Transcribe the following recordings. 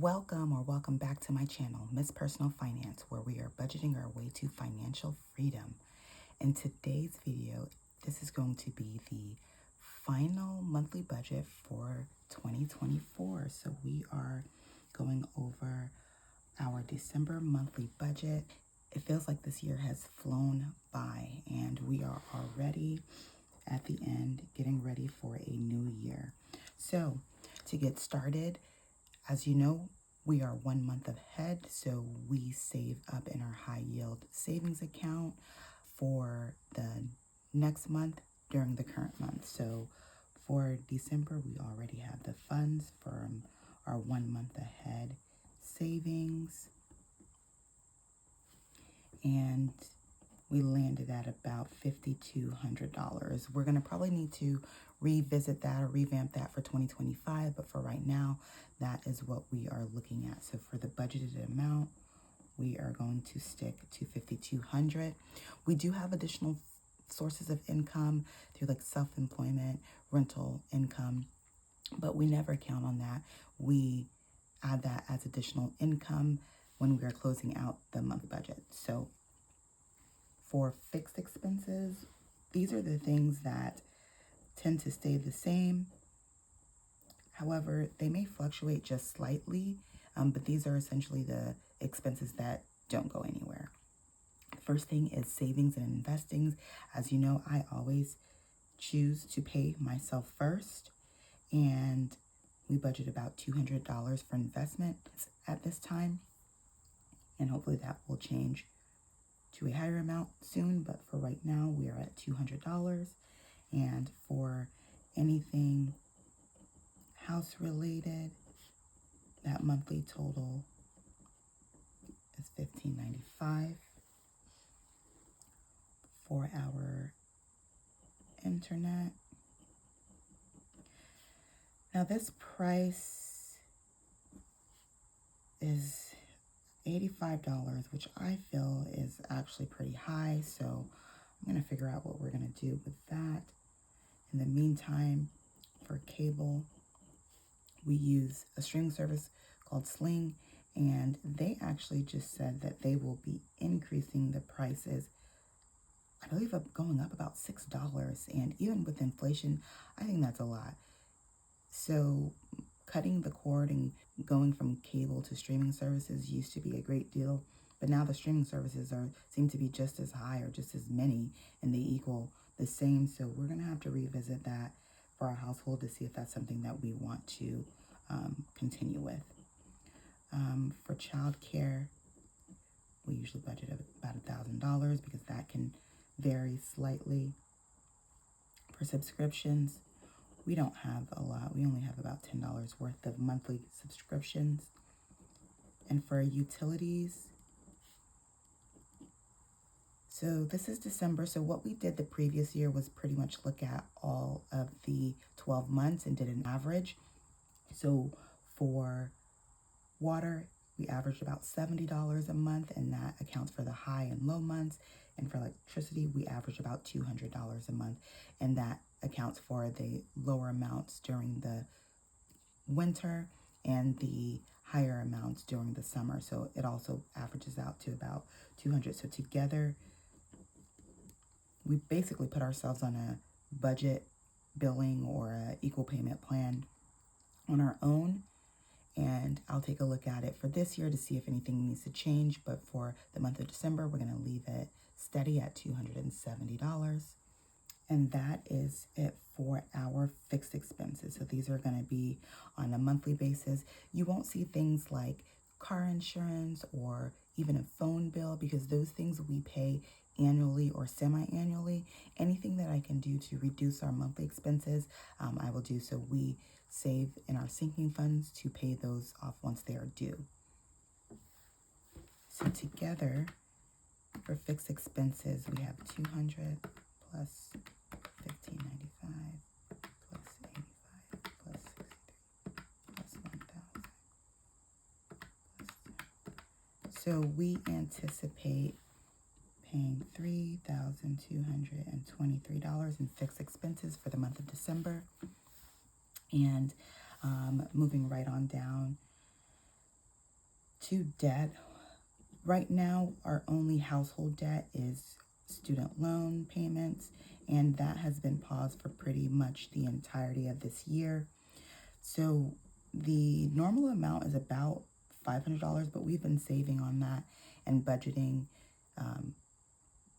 Welcome back to my channel, Miss Personal Finance, where we are budgeting our way to financial freedom. In today's video, this is going to be the final monthly budget for 2024. So we are going over our December monthly budget. It feels like this year has flown by and we are already at the end, getting ready for a new year. So to get started, as you know, we are 1 month ahead, so we save up in our high yield savings account for the next month during the current month. So for December, we already have the funds from our 1 month ahead savings, and we landed at about $5,200. We're going to probably need to revisit that or revamp that for 2025, but for right now, that is what we are looking at. So for the budgeted amount, we are going to stick to $5,200. We do have additional sources of income through like self-employment, rental income, but we never count on that. We add that as additional income when we are closing out the month budget. So for fixed expenses, these are the things that tend to stay the same. However, they may fluctuate just slightly, but these are essentially the expenses that don't go anywhere. First thing is savings and investings. As you know, I always choose to pay myself first, and we budget about $200 for investment at this time, and hopefully that will change to a higher amount soon, but for right now we are at $200. And for anything house related, that monthly total is $15.95. For our internet, now this price is $85, which I feel is actually pretty high. So I'm going to figure out what we're going to do with that. In the meantime, for cable, we use a streaming service called Sling, and they actually just said that they will be increasing the prices, I believe, going up about $6. And even with inflation, I think that's a lot. So cutting the cord and going from cable to streaming services used to be a great deal, but now the streaming services seem to be just as high or just as many, and they equal the same. So we're going to have to revisit that for our household to see if that's something that we want to continue with. For childcare, we usually budget about $1,000 because that can vary slightly. For subscriptions, we don't have a lot. We only have about $10 worth of monthly subscriptions. And for utilities, so this is December. So what we did the previous year was pretty much look at all of the 12 months and did an average. So for water, we averaged about $70 a month, and that accounts for the high and low months. And for electricity, we averaged about $200 a month, and that accounts for the lower amounts during the winter and the higher amounts during the summer. So it also averages out to about $200. So together, we basically put ourselves on a budget billing or a equal payment plan on our own. And I'll take a look at it for this year to see if anything needs to change. But for the month of December, we're going to leave it steady at $270. And that is it for our fixed expenses. So these are going to be on a monthly basis. You won't see things like car insurance or even a phone bill, because those things we pay annually or semi-annually. Anything that I can do to reduce our monthly expenses, I will do. So we save in our sinking funds to pay those off once they are due. So together, for fixed expenses, we have $200 plus $15.95 plus $85 plus $63 plus $1,000 plus $0. So we anticipate paying $3,223 in fixed expenses for the month of December. And moving right on down, To debt, right now our only household debt is student loan payments, and that has been paused for pretty much the entirety of this year. So the normal amount is about $500, but we've been saving on that and budgeting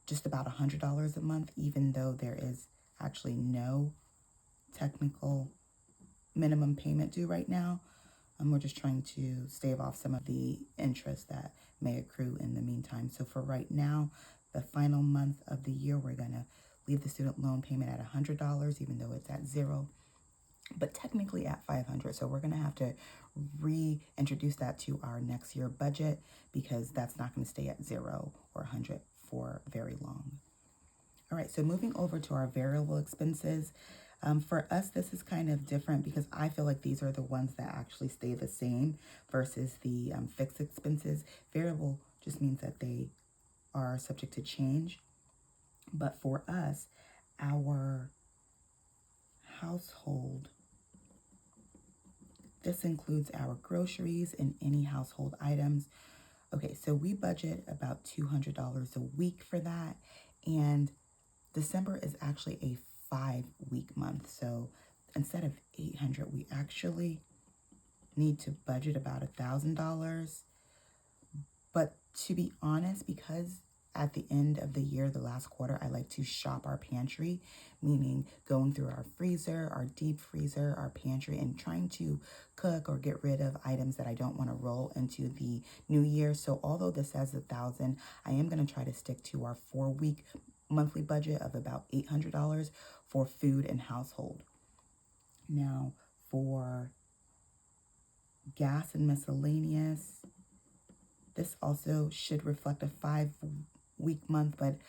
just about $100 a month, even though there is actually no technical minimum payment due right now. We're just trying to stave off some of the interest that may accrue in the meantime. So for right now, the final month of the year, we're going to leave the student loan payment at $100, even though it's at zero, but technically at $500. So we're going to have to reintroduce that to our next year budget, because that's not going to stay at zero or 100 for very long. All right, so moving over to our variable expenses. For us, this is kind of different because I feel like these are the ones that actually stay the same versus the fixed expenses. Variable just means that they are subject to change. But for us, our household, this includes our groceries and any household items. Okay, so we budget about $200 a week for that. And December is actually a 5-week month. So instead of $800, we actually need to budget about $1,000. But to be honest, because at the end of the year, the last quarter, I like to shop our pantry, meaning going through our freezer, our deep freezer, our pantry, and trying to cook or get rid of items that I don't want to roll into the new year. So although this says $1,000, I am going to try to stick to our 4-week monthly budget of about $800 for food and household. Now, for gas and miscellaneous, this also should reflect a 5-week month, but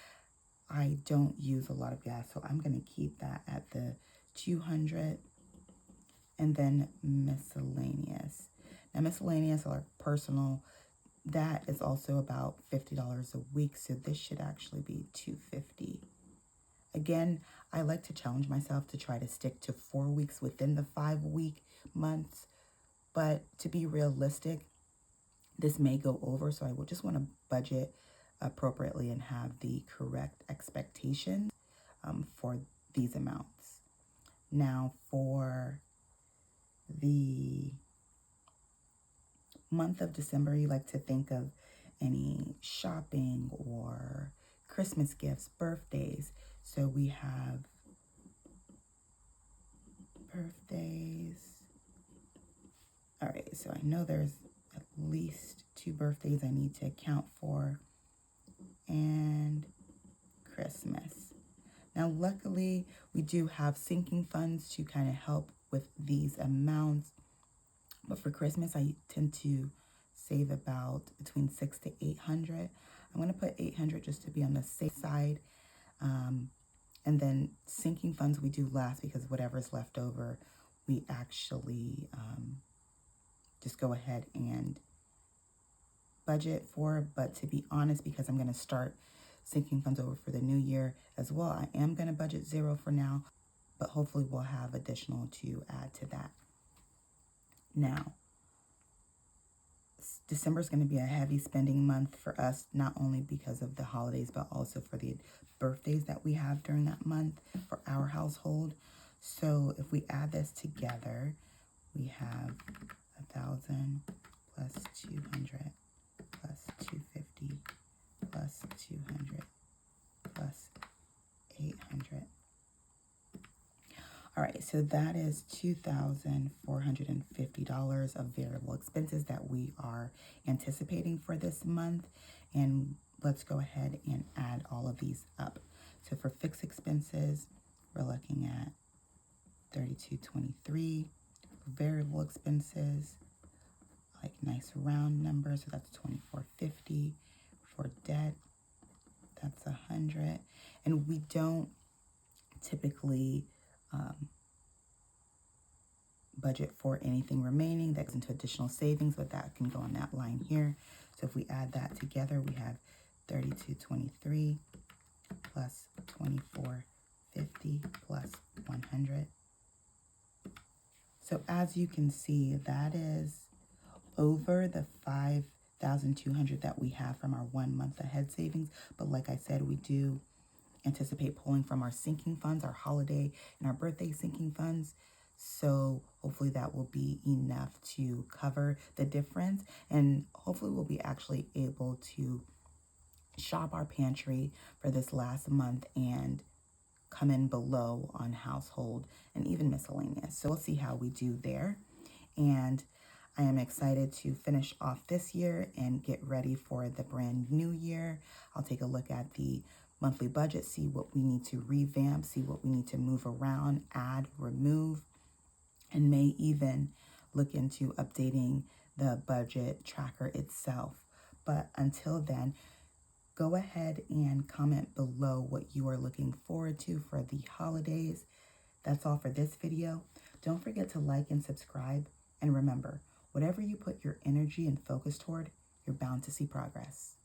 I don't use a lot of gas, so I'm going to keep that at the 200. And then miscellaneous. Now, miscellaneous or personal, that is also about $50 a week, so this should actually be $250. Again, I like to challenge myself to try to stick to 4 weeks within the 5-week months, but to be realistic, this may go over, so I will just want to budget appropriately and have the correct expectations for these amounts. Now, for the month of December, you like to think of any shopping or Christmas gifts, birthdays. So we have birthdays. All right, so I know there's at least 2 birthdays I need to account for, and Christmas. Now, luckily, we do have sinking funds to kind of help with these amounts. But for Christmas, I tend to save about between $600 to $800. I'm going to put $800 just to be on the safe side. And then sinking funds we do last, because whatever's left over, we actually just go ahead and budget for. But to be honest, because I'm going to start sinking funds over for the new year as well, I am going to budget $0 for now, but hopefully we'll have additional to add to that. Now, December is going to be a heavy spending month for us, not only because of the holidays, but also for the birthdays that we have during that month for our household. So if we add this together, we have 1,000 plus 200 plus 250 plus 200 plus 800. All right, so that is $2,450 of variable expenses that we are anticipating for this month. And let's go ahead and add all of these up. So for fixed expenses, we're looking at $32.23. For variable expenses, like nice round numbers, so that's $24.50. For debt, that's $100. And we don't typically budget for anything remaining that goes into additional savings, but that can go on that line here. So if we add that together, we have $32.23 plus $24.50 plus $100. So as you can see, that is over the $1,200 that we have from our 1 month ahead savings. But like I said, we do anticipate pulling from our sinking funds, our holiday and our birthday sinking funds. So hopefully that will be enough to cover the difference. And hopefully we'll be actually able to shop our pantry for this last month and come in below on household and even miscellaneous. So we'll see how we do there. And I am excited to finish off this year and get ready for the brand new year. I'll take a look at the monthly budget, see what we need to revamp, see what we need to move around, add, remove, and may even look into updating the budget tracker itself. But until then, go ahead and comment below what you are looking forward to for the holidays. That's all for this video. Don't forget to like and subscribe. And remember, whatever you put your energy and focus toward, you're bound to see progress.